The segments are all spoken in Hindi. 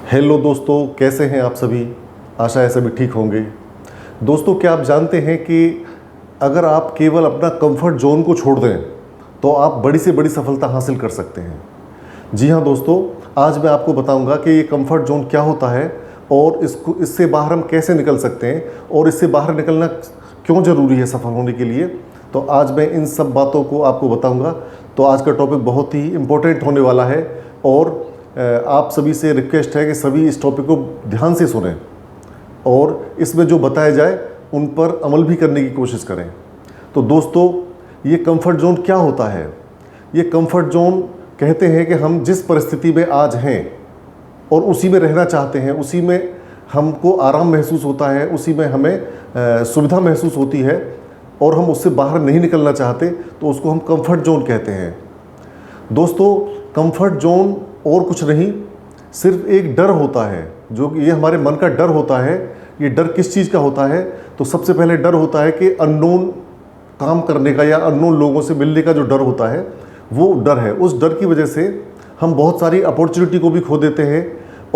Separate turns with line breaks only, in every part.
हेलो दोस्तों, कैसे हैं आप सभी। आशा है सभी ठीक होंगे। दोस्तों, क्या आप जानते हैं कि अगर आप केवल अपना कंफर्ट जोन को छोड़ दें तो आप बड़ी से बड़ी सफलता हासिल कर सकते हैं। जी हाँ दोस्तों, आज मैं आपको बताऊंगा कि ये कंफर्ट जोन क्या होता है और इससे बाहर हम कैसे निकल सकते हैं और इससे बाहर निकलना क्यों ज़रूरी है सफल होने के लिए। तो आज मैं इन सब बातों को आपको बताऊंगा। तो आज का टॉपिक बहुत ही इम्पोर्टेंट होने वाला है और आप सभी से रिक्वेस्ट है कि सभी इस टॉपिक को ध्यान से सुनें और इसमें जो बताया जाए उन पर अमल भी करने की कोशिश करें। तो दोस्तों, ये कंफर्ट जोन क्या होता है। ये कंफर्ट जोन कहते हैं कि हम जिस परिस्थिति में आज हैं और उसी में रहना चाहते हैं, उसी में हमको आराम महसूस होता है, उसी में हमें सुविधा महसूस होती है और हम उससे बाहर नहीं निकलना चाहते, तो उसको हम कंफर्ट जोन कहते हैं। दोस्तों, कंफर्ट जोन और कुछ नहीं, सिर्फ एक डर होता है, जो ये हमारे मन का डर होता है। ये डर किस चीज़ का होता है? तो सबसे पहले डर होता है कि अननोन काम करने का या अननोन लोगों से मिलने का जो डर होता है, वो डर है। उस डर की वजह से हम बहुत सारी अपॉर्चुनिटी को भी खो देते हैं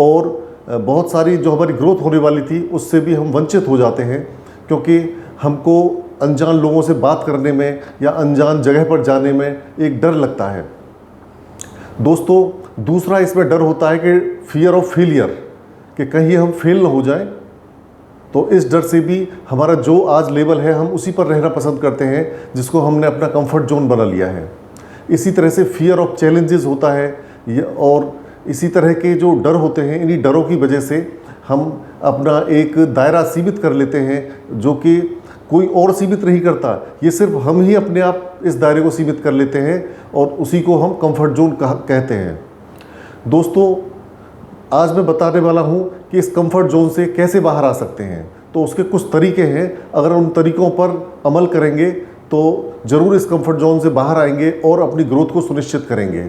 और बहुत सारी जो हमारी ग्रोथ होने वाली थी उससे भी हम वंचित हो जाते हैं, क्योंकि हमको अनजान लोगों से बात करने में या अनजान जगह पर जाने में एक डर लगता है। दोस्तों, दूसरा इसमें डर होता है कि फियर ऑफ फेलियर, कि कहीं हम फेल ना हो जाएं। तो इस डर से भी हमारा जो आज लेवल है हम उसी पर रहना पसंद करते हैं, जिसको हमने अपना कंफर्ट जोन बना लिया है। इसी तरह से फियर ऑफ चैलेंजेस होता है और इसी तरह के जो डर होते हैं, इन्हीं डरों की वजह से हम अपना एक दायरा सीमित कर लेते हैं, जो कि कोई और सीमित नहीं करता। ये सिर्फ हम ही अपने आप इस दायरे को सीमित कर लेते हैं और उसी को हम कंफर्ट जोन कहते हैं। दोस्तों, आज मैं बताने वाला हूँ कि इस कंफर्ट जोन से कैसे बाहर आ सकते हैं। तो उसके कुछ तरीके हैं, अगर उन तरीकों पर अमल करेंगे तो ज़रूर इस कंफर्ट जोन से बाहर आएंगे और अपनी ग्रोथ को सुनिश्चित करेंगे।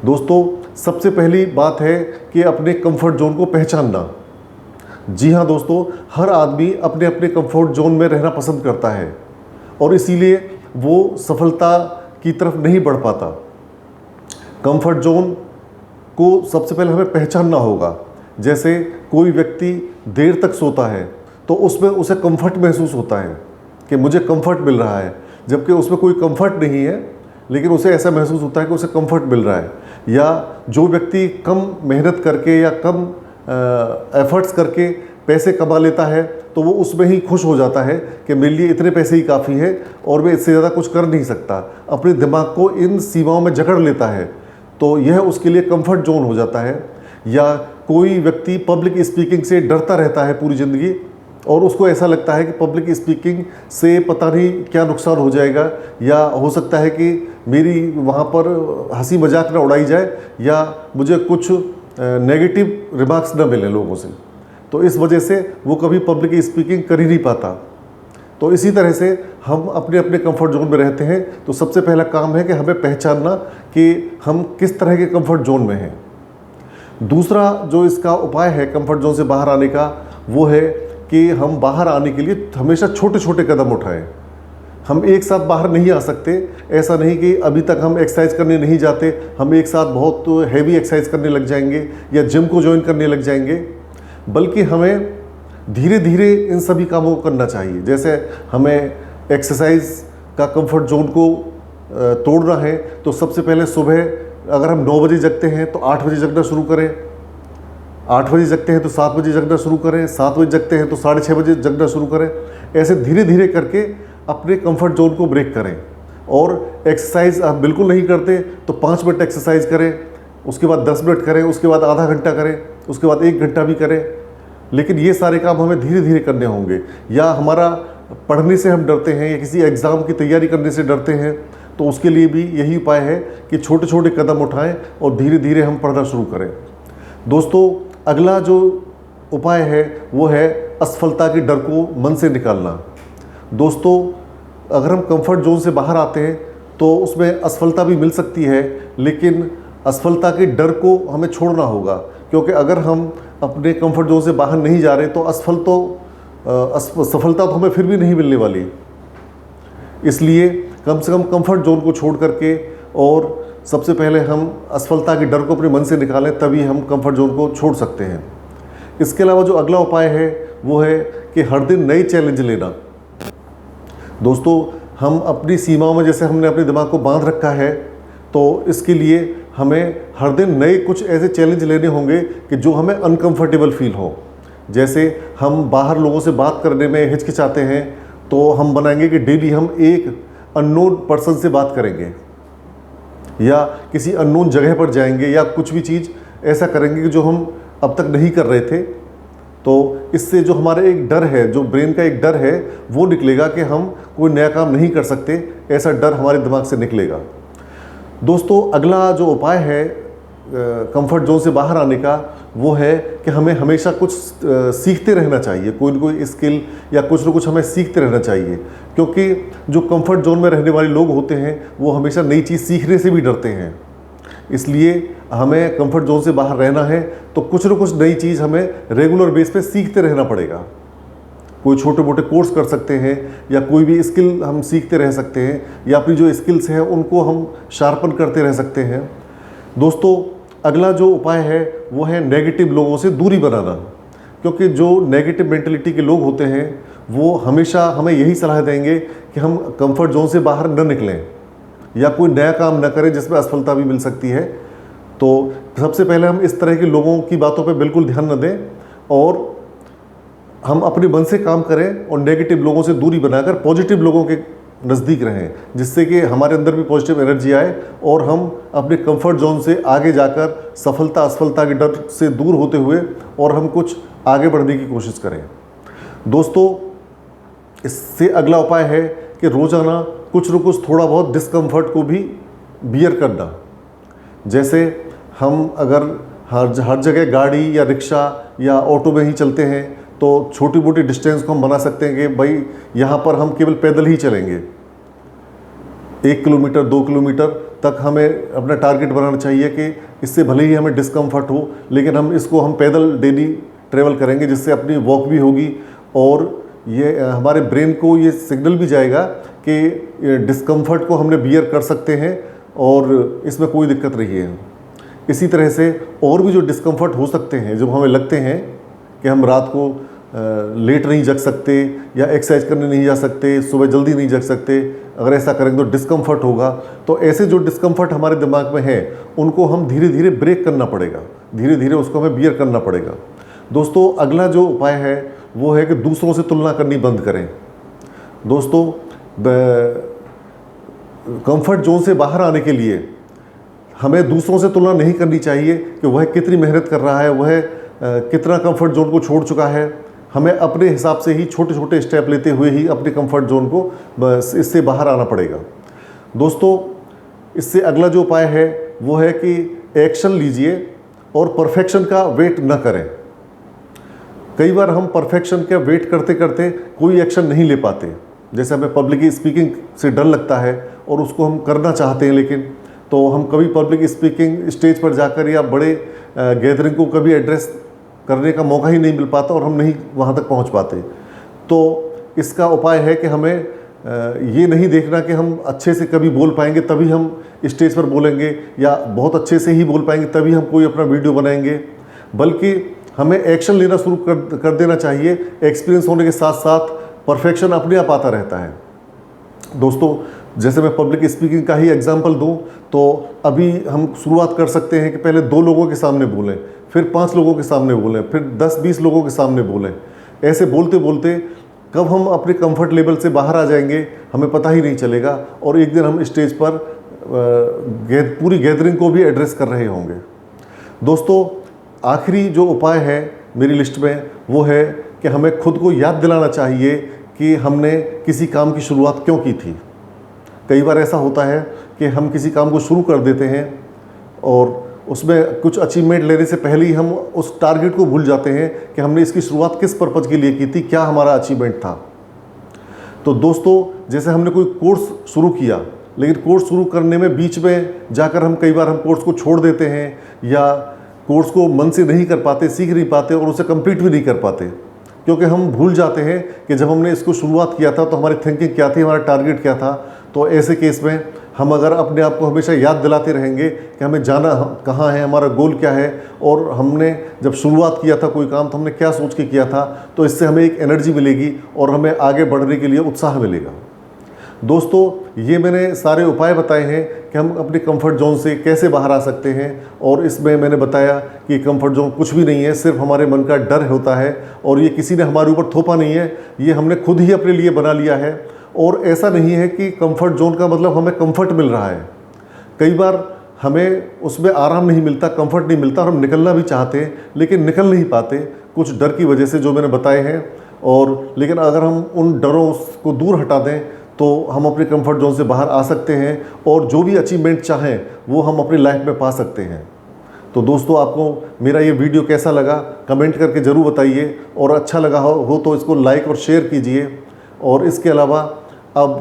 दोस्तों, सबसे पहली बात है कि अपने कंफर्ट जोन को पहचानना। जी हाँ दोस्तों, हर आदमी अपने अपने कंफर्ट जोन में रहना पसंद करता है और इसीलिए वो सफलता की तरफ नहीं बढ़ पाता। कंफर्ट जोन को सबसे पहले हमें पहचानना होगा। जैसे कोई व्यक्ति देर तक सोता है तो उसमें उसे कंफर्ट महसूस होता है कि मुझे कंफर्ट मिल रहा है, जबकि उसमें कोई कंफर्ट नहीं है, लेकिन उसे ऐसा महसूस होता है कि उसे कंफर्ट मिल रहा है। या जो व्यक्ति कम मेहनत करके या कम एफर्ट्स करके पैसे कमा लेता है तो वो उसमें ही खुश हो जाता है कि मेरे लिए इतने पैसे ही काफ़ी है और मैं इससे ज़्यादा कुछ कर नहीं सकता। अपने दिमाग को इन सीमाओं में जकड़ लेता है, तो यह उसके लिए कंफर्ट जोन हो जाता है। या कोई व्यक्ति पब्लिक स्पीकिंग से डरता रहता है पूरी ज़िंदगी और उसको ऐसा लगता है कि पब्लिक स्पीकिंग से पता नहीं क्या नुकसान हो जाएगा, या हो सकता है कि मेरी वहाँ पर हंसी मजाक ना उड़ाई जाए या मुझे कुछ नेगेटिव रिमार्क्स ना मिले लोगों से, तो इस वजह से वो कभी पब्लिक स्पीकिंग कर ही नहीं पाता। तो इसी तरह से हम अपने अपने कंफर्ट जोन में रहते हैं। तो सबसे पहला काम है कि हमें पहचानना कि हम किस तरह के कंफर्ट जोन में हैं। दूसरा जो इसका उपाय है कंफर्ट जोन से बाहर आने का, वो है कि हम बाहर आने के लिए हमेशा छोटे छोटे कदम उठाएं। हम एक साथ बाहर नहीं आ सकते। ऐसा नहीं कि अभी तक हम एक्सरसाइज करने नहीं जाते, हम एक साथ बहुत हैवी एक्सरसाइज करने लग जाएंगे या जिम को ज्वाइन करने लग जाएंगे, बल्कि हमें धीरे धीरे इन सभी कामों को करना चाहिए। जैसे हमें एक्सरसाइज का कंफर्ट जोन को तोड़ना है तो सबसे पहले सुबह अगर हम 9 बजे जगते हैं तो 8 बजे जगना शुरू करें, 8 बजे जगते हैं तो 7 बजे जगना शुरू करें, 7 बजे जगते हैं तो 6:30 बजे जगना शुरू करें। ऐसे धीरे धीरे करके अपने कंफर्ट जोन को ब्रेक करें। और एक्सरसाइज आप बिल्कुल नहीं करते तो 5 मिनट एक्सरसाइज करें, उसके बाद 10 मिनट करें, उसके बाद आधा घंटा करें, उसके बाद 1 घंटा भी करें। लेकिन ये सारे काम हमें धीरे धीरे करने होंगे। या हमारा पढ़ने से हम डरते हैं या किसी एग्ज़ाम की तैयारी करने से डरते हैं, तो उसके लिए भी यही उपाय है कि छोटे छोटे कदम उठाएं और धीरे धीरे हम पढ़ना शुरू करें। दोस्तों, अगला जो उपाय है वो है असफलता के डर को मन से निकालना। दोस्तों, अगर हम कंफर्ट जोन से बाहर आते हैं तो उसमें असफलता भी मिल सकती है, लेकिन असफलता के डर को हमें छोड़ना होगा, क्योंकि अगर हम अपने कंफर्ट जोन से बाहर नहीं जा रहे तो सफलता तो हमें फिर भी नहीं मिलने वाली। इसलिए कम से कम कंफर्ट जोन को छोड़ करके और सबसे पहले हम असफलता के डर को अपने मन से निकालें, तभी हम कंफर्ट जोन को छोड़ सकते हैं। इसके अलावा जो अगला उपाय है वो है कि हर दिन नई चैलेंज लेना। दोस्तों, हम अपनी सीमाओं में जैसे हमने अपने दिमाग को बांध रखा है, तो इसके लिए हमें हर दिन नए कुछ ऐसे चैलेंज लेने होंगे कि जो हमें अनकंफर्टेबल फील हो। जैसे हम बाहर लोगों से बात करने में हिचकिचाते हैं, तो हम बनाएंगे कि डेली हम एक अननोन पर्सन से बात करेंगे या किसी अननोन जगह पर जाएंगे या कुछ भी चीज़ ऐसा करेंगे कि जो हम अब तक नहीं कर रहे थे। तो इससे जो हमारा एक डर है, जो ब्रेन का एक डर है, वो निकलेगा कि हम कोई नया काम नहीं कर सकते, ऐसा डर हमारे दिमाग से निकलेगा। दोस्तों, अगला जो उपाय है कंफर्ट जोन से बाहर आने का, वो है कि हमें हमेशा कुछ सीखते रहना चाहिए। कोई ना कोई स्किल या कुछ ना कुछ हमें सीखते रहना चाहिए, क्योंकि जो कंफर्ट जोन में रहने वाले लोग होते हैं वो हमेशा नई चीज़ सीखने से भी डरते हैं। इसलिए हमें कंफर्ट जोन से बाहर रहना है तो कुछ ना कुछ नई चीज़ हमें रेगुलर बेस पे सीखते रहना पड़ेगा। कोई छोटे मोटे कोर्स कर सकते हैं या कोई भी स्किल हम सीखते रह सकते हैं, या अपनी जो स्किल्स हैं उनको हम शार्पन करते रह सकते हैं। दोस्तों, अगला जो उपाय है वो है नेगेटिव लोगों से दूरी बनाना, क्योंकि जो नेगेटिव मेंटलिटी के लोग होते हैं वो हमेशा हमें यही सलाह देंगे कि हम कंफर्ट जोन से बाहर न निकलें या कोई नया काम न करें जिसमें असफलता भी मिल सकती है। तो सबसे पहले हम इस तरह के लोगों की बातों पे बिल्कुल ध्यान न दें और हम अपने मन से काम करें और नेगेटिव लोगों से दूरी बनाकर पॉजिटिव लोगों के नज़दीक रहें, जिससे कि हमारे अंदर भी पॉजिटिव एनर्जी आए और हम अपने कंफर्ट जोन से आगे जाकर सफलता असफलता के डर से दूर होते हुए और हम कुछ आगे बढ़ने की कोशिश करें। दोस्तों, इससे अगला उपाय है कि रोज़ाना कुछ न कुछ थोड़ा बहुत डिस्कम्फर्ट को भी बियर करना। जैसे हम अगर हर जगह गाड़ी या रिक्शा या ऑटो में ही चलते हैं तो छोटी मोटी डिस्टेंस को हम बना सकते हैं कि भाई यहाँ पर हम केवल पैदल ही चलेंगे। 1 किलोमीटर 2 किलोमीटर तक हमें अपना टारगेट बनाना चाहिए कि इससे भले ही हमें डिस्कम्फर्ट हो, लेकिन हम इसको हम पैदल डेली ट्रेवल करेंगे, जिससे अपनी वॉक भी होगी और ये हमारे ब्रेन को ये सिग्नल भी जाएगा कि डिस्कम्फर्ट को हमने बियर कर सकते हैं और इसमें कोई दिक्कत नहीं है। इसी तरह से और भी जो डिस्कम्फर्ट हो सकते हैं, जब हमें लगते हैं कि हम रात को लेट नहीं जग सकते या एक्सरसाइज करने नहीं जा सकते, सुबह जल्दी नहीं जग सकते, अगर ऐसा करेंगे तो डिस्कम्फर्ट होगा। तो ऐसे जो डिस्कम्फर्ट हमारे दिमाग में है उनको हम धीरे धीरे ब्रेक करना पड़ेगा, धीरे धीरे उसको हमें बियर करना पड़ेगा। दोस्तों, अगला जो उपाय है वो है कि दूसरों से तुलना करनी बंद करें। दोस्तों, कंफर्ट जोन से बाहर आने के लिए हमें दूसरों से तुलना नहीं करनी चाहिए कि वह कितनी मेहनत कर रहा है, वह कितना कंफर्ट जोन को छोड़ चुका है। हमें अपने हिसाब से ही छोटे छोटे स्टेप लेते हुए ही अपने कंफर्ट जोन को बस इससे बाहर आना पड़ेगा। दोस्तों, इससे अगला जो उपाय है वो है कि एक्शन लीजिए और परफेक्शन का वेट न करें। कई बार हम परफेक्शन का वेट करते करते कोई एक्शन नहीं ले पाते। जैसे हमें पब्लिक स्पीकिंग से डर लगता है और उसको हम करना चाहते हैं, लेकिन तो हम कभी पब्लिक स्पीकिंग स्टेज पर जाकर या बड़े गैदरिंग को कभी एड्रेस करने का मौका ही नहीं मिल पाता और हम नहीं वहाँ तक पहुँच पाते। तो इसका उपाय है कि हमें ये नहीं देखना कि हम अच्छे से कभी बोल पाएंगे तभी हम स्टेज पर बोलेंगे या बहुत अच्छे से ही बोल पाएंगे तभी हम कोई अपना वीडियो बनाएंगे, बल्कि हमें एक्शन लेना शुरू कर देना चाहिए। एक्सपीरियंस होने के साथ साथ परफेक्शन अपने आप आता रहता है। दोस्तों, जैसे मैं पब्लिक स्पीकिंग का ही एग्जांपल दूं तो अभी हम शुरुआत कर सकते हैं कि पहले 2 लोगों के सामने बोलें, फिर 5 लोगों के सामने बोलें, फिर 10-20 लोगों के सामने बोलें। ऐसे बोलते बोलते कब हम अपने कंफर्ट लेवल से बाहर आ जाएंगे हमें पता ही नहीं चलेगा और एक दिन हम स्टेज पर पूरी गैदरिंग को भी एड्रेस कर रहे होंगे। दोस्तों, आखिरी जो उपाय है मेरी लिस्ट में वो है कि हमें खुद को याद दिलाना चाहिए कि हमने किसी काम की शुरुआत क्यों की थी। कई बार ऐसा होता है कि हम किसी काम को शुरू कर देते हैं और उसमें कुछ अचीवमेंट लेने से पहले ही हम उस टारगेट को भूल जाते हैं कि हमने इसकी शुरुआत किस पर्पज़ के लिए की थी, क्या हमारा अचीवमेंट था। तो दोस्तों, जैसे हमने कोई कोर्स शुरू किया, लेकिन कोर्स शुरू करने में बीच में जाकर हम कई बार हम कोर्स को छोड़ देते हैं या कोर्स को मन से नहीं कर पाते, सीख नहीं पाते और उसे कंप्लीट भी नहीं कर पाते, क्योंकि हम भूल जाते हैं कि जब हमने इसको शुरुआत किया था तो हमारी थिंकिंग क्या थी, हमारा टारगेट क्या था। तो ऐसे केस में हम अगर अपने आप को हमेशा याद दिलाते रहेंगे कि हमें जाना कहाँ है, हमारा गोल क्या है, और हमने जब शुरुआत किया था कोई काम तो हमने क्या सोच के किया था, तो इससे हमें एक एनर्जी मिलेगी और हमें आगे बढ़ने के लिए उत्साह मिलेगा। दोस्तों, ये मैंने सारे उपाय बताए हैं कि हम अपने कंफर्ट जोन से कैसे बाहर आ सकते हैं, और इसमें मैंने बताया कि कंफर्ट जोन कुछ भी नहीं है, सिर्फ हमारे मन का डर होता है, और ये किसी ने हमारे ऊपर थोपा नहीं है, ये हमने खुद ही अपने लिए बना लिया है। और ऐसा नहीं है कि कंफर्ट जोन का मतलब हमें कंफर्ट मिल रहा है, कई बार हमें उसमें आराम नहीं मिलता, कंफर्ट नहीं मिलता, और हम निकलना भी चाहते हैं लेकिन निकल नहीं पाते कुछ डर की वजह से जो मैंने बताए हैं। और लेकिन अगर हम उन डरों को दूर हटा दें तो हम अपने कंफर्ट जोन से बाहर आ सकते हैं, और जो भी अचीवमेंट चाहें वो हम अपनी लाइफ में पा सकते हैं। तो दोस्तों, आपको मेरा ये वीडियो कैसा लगा कमेंट करके ज़रूर बताइए, और अच्छा लगा हो तो इसको लाइक और शेयर कीजिए। और इसके अलावा अब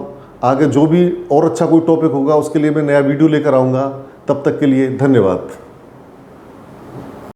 आगे जो भी और अच्छा कोई टॉपिक होगा उसके लिए मैं नया वीडियो लेकर आऊँगा। तब तक के लिए धन्यवाद।